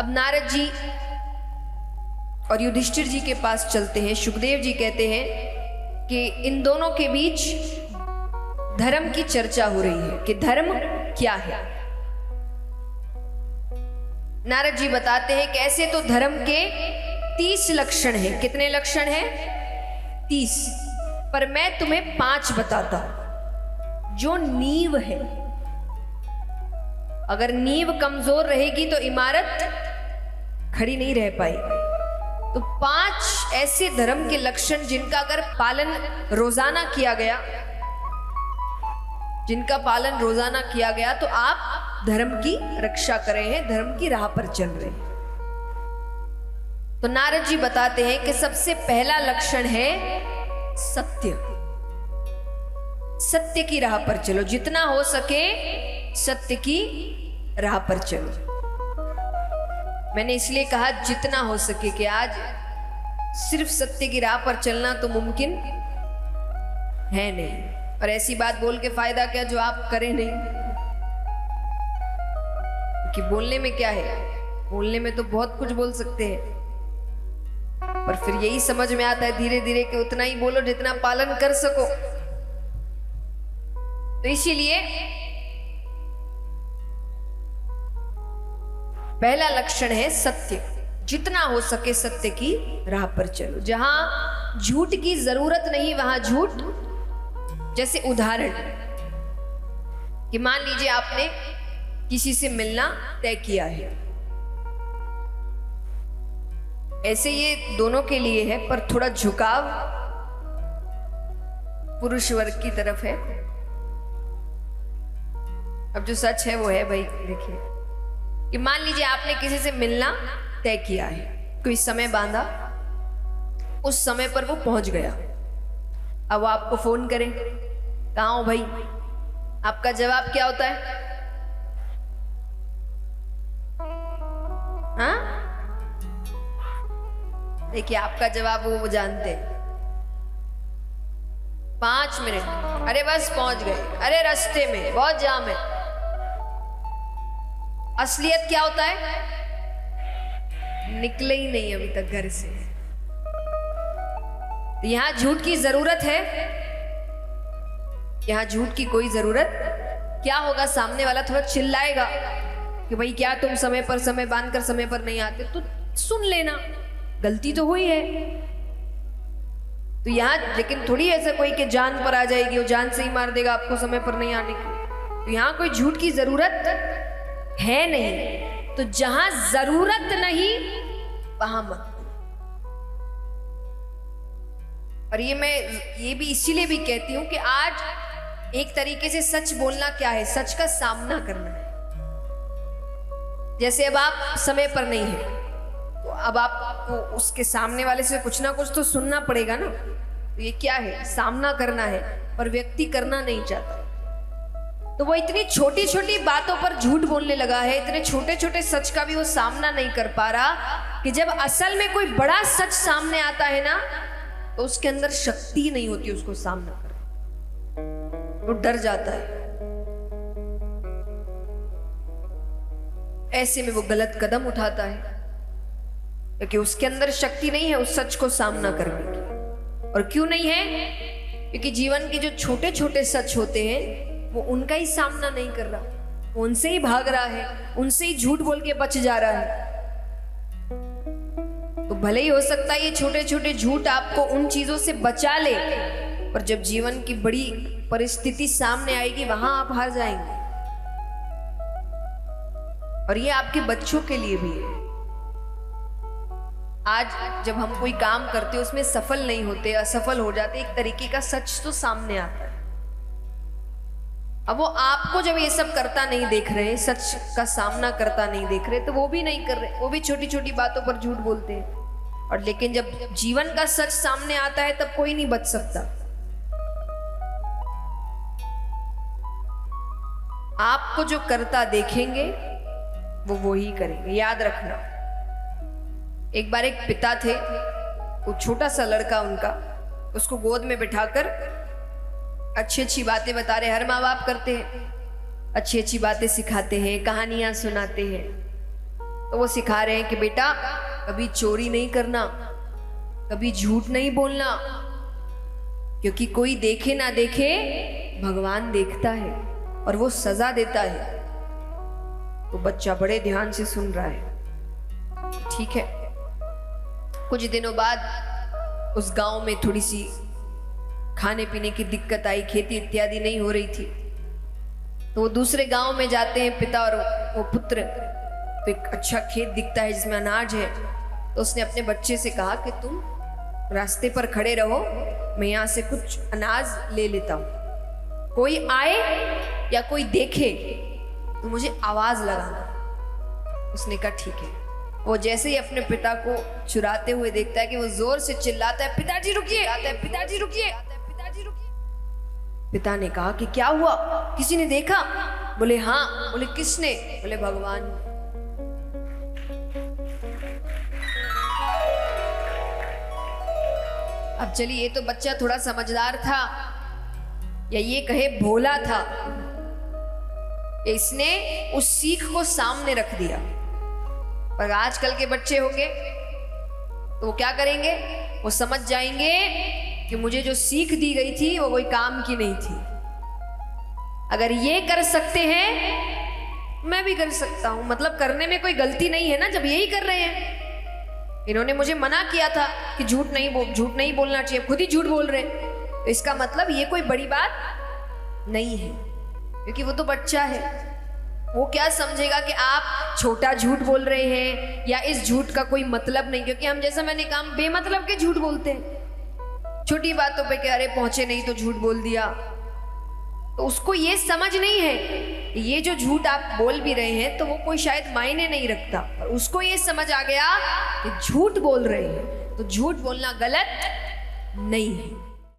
अब नारद जी और युधिष्ठिर जी के पास चलते हैं। सुखदेव जी कहते हैं कि इन दोनों के बीच धर्म की चर्चा हो रही है कि धर्म क्या है। नारद जी बताते हैं कि ऐसे तो धर्म के 30 लक्षण हैं। कितने लक्षण हैं? 30। पर मैं तुम्हें 5 बताता हूं जो नींव है। अगर नींव कमजोर रहेगी तो इमारत खड़ी नहीं रह पाएगी। तो 5 ऐसे धर्म के लक्षण जिनका अगर पालन रोजाना किया गया, जिनका पालन रोजाना किया गया तो आप धर्म की रक्षा कर रहे हैं, धर्म की राह पर चल रहे हैं। तो नारद जी बताते हैं कि सबसे पहला लक्षण है सत्य। सत्य की राह पर चलो, जितना हो सके सत्य की राह पर चलो। मैंने इसलिए कहा जितना हो सके कि आज सिर्फ सत्य की राह पर चलना तो मुमकिन है नहीं। और ऐसी बात बोल के फायदा क्या जो आप करें नहीं, कि बोलने में क्या है, बोलने में तो बहुत कुछ बोल सकते हैं, पर फिर यही समझ में आता है धीरे धीरे कि उतना ही बोलो जितना पालन कर सको। तो इसीलिए पहला लक्षण है सत्य। जितना हो सके सत्य की राह पर चलो। जहां झूठ की जरूरत नहीं वहां झूठ। जैसे उदाहरण कि मान लीजिए आपने किसी से मिलना तय किया है, ऐसे ये दोनों के लिए है, पर थोड़ा झुकाव पुरुष वर्ग की तरफ है। अब जो सच है वो है भाई, देखिए कि मान लीजिए आपने किसी से मिलना तय किया है, कोई समय बांधा, उस समय पर वो पहुंच गया। अब वो आपको फोन करे, कहाँ हो भाई? आपका जवाब क्या होता है? हाँ, देखिए आपका जवाब वो जानते हैं। 5 मिनट, अरे बस पहुंच गए, अरे रास्ते में बहुत जाम है। असलियत क्या होता है? निकले ही नहीं अभी तक घर से। तो यहां झूठ की जरूरत है? यहां झूठ की कोई जरूरत। क्या होगा? सामने वाला थोड़ा चिल्लाएगा कि भाई क्या तुम समय पर समय बांधकर समय पर नहीं आते, तो सुन लेना, गलती तो हुई है। तो यहां लेकिन थोड़ी ऐसा कोई कि जान पर आ जाएगी, वो जान से ही मार देगा आपको समय पर नहीं आने की। तो यहां कोई झूठ की जरूरत है नहीं। तो जहां जरूरत नहीं वहां मत। और ये भी इसीलिए भी कहती हूं कि आज एक तरीके से सच बोलना क्या है? सच का सामना करना है। जैसे अब आप समय पर नहीं है, तो अब आपको उसके सामने वाले से कुछ ना कुछ तो सुनना पड़ेगा ना। तो ये क्या है? सामना करना है, पर व्यक्ति करना नहीं चाहता। तो वो इतनी छोटी छोटी बातों पर झूठ बोलने लगा है, इतने छोटे छोटे सच का भी वो सामना नहीं कर पा रहा कि जब असल में कोई बड़ा सच सामने आता है ना, तो उसके अंदर शक्ति नहीं होती उसको सामना करने, वो डर जाता है। ऐसे में वो गलत कदम उठाता है क्योंकि उसके अंदर शक्ति नहीं है उस सच को सामना करने की। और क्यों नहीं है? क्योंकि जीवन के जो छोटे छोटे सच होते हैं वो उनका ही सामना नहीं कर रहा, उनसे ही भाग रहा है, उनसे ही झूठ बोल के बच जा रहा है। तो भले ही हो सकता है ये छोटे छोटे झूठ आपको उन चीजों से बचा ले, पर जब जीवन की बड़ी परिस्थिति सामने आएगी वहां आप हार जाएंगे। और ये आपके बच्चों के लिए भी है। आज जब हम कोई काम करते हैं उसमें सफल नहीं होते, असफल हो जाते, एक तरीके का सच तो सामने आता है। अब वो आपको जब ये सब करता नहीं देख रहे, सच का सामना करता नहीं देख रहे, तो वो भी नहीं कर रहे, वो भी छोटी छोटी बातों पर झूठ बोलते हैं। और लेकिन जब जीवन का सच सामने आता है तब कोई नहीं बच सकता। आपको जो करता देखेंगे वो ही करेंगे, याद रखना। एक बार एक पिता थे, वो छोटा सा लड़का उनका, उसको गोद में बिठाकर अच्छी अच्छी बातें बता रहे। हर माँ बाप करते हैं, अच्छी अच्छी बातें सिखाते हैं, कहानियां सुनाते हैं। तो वो सिखा रहे हैं कि बेटा कभी चोरी नहीं करना, कभी झूठ नहीं बोलना, क्योंकि कोई देखे ना देखे भगवान देखता है और वो सजा देता है। तो बच्चा बड़े ध्यान से सुन रहा है। ठीक है। कुछ दिनों बाद उस गांव में थोड़ी सी खाने पीने की दिक्कत आई, खेती इत्यादि नहीं हो रही थी। तो वो दूसरे गांव में जाते हैं पिता और वो पुत्र। तो एक अच्छा खेत दिखता है जिसमें अनाज है। तो उसने अपने बच्चे से कहा कि तुम रास्ते पर खड़े रहो, मैं यहाँ से कुछ अनाज ले लेता हूँ, कोई आए या कोई देखे तो मुझे आवाज लगाना। उसने कहा ठीक है। वो जैसे ही अपने पिता को चुराते हुए देखता है कि वो जोर से चिल्लाता है, पिताजी रुकिए, पिताजी रुकिए, पिताजी रुकिए। पिता ने कहा कि क्या हुआ, किसी ने देखा? बोले हाँ। बोले किसने? बोले भगवान। अब चलिए, ये तो बच्चा थोड़ा समझदार था, या ये कहे भोला था। इसने उस सीख को सामने रख दिया। पर आजकल के बच्चे होंगे तो वो क्या करेंगे? वो समझ जाएंगे कि मुझे जो सीख दी गई थी वो कोई काम की नहीं थी। अगर ये कर सकते हैं मैं भी कर सकता हूं। मतलब करने में कोई गलती नहीं है ना, जब यही कर रहे हैं। इन्होंने मुझे मना किया था कि झूठ नहीं बोलना चाहिए, खुद ही झूठ बोल रहे हैं। तो इसका मतलब ये कोई बड़ी बात नहीं है, क्योंकि वो तो बच्चा है। वो क्या समझेगा कि आप छोटा झूठ बोल रहे हैं या इस झूठ का कोई मतलब नहीं। क्योंकि हम, जैसा मैंने कहा, बेमतलब के झूठ बोलते हैं। छोटी बातों पे कि अरे पहुंचे नहीं तो झूठ बोल दिया। तो उसको ये समझ नहीं है, ये जो झूठ आप बोल भी रहे हैं तो वो कोई शायद मायने नहीं रखता। पर उसको ये समझ आ गया कि झूठ बोल रहे हैं तो झूठ बोलना गलत नहीं है।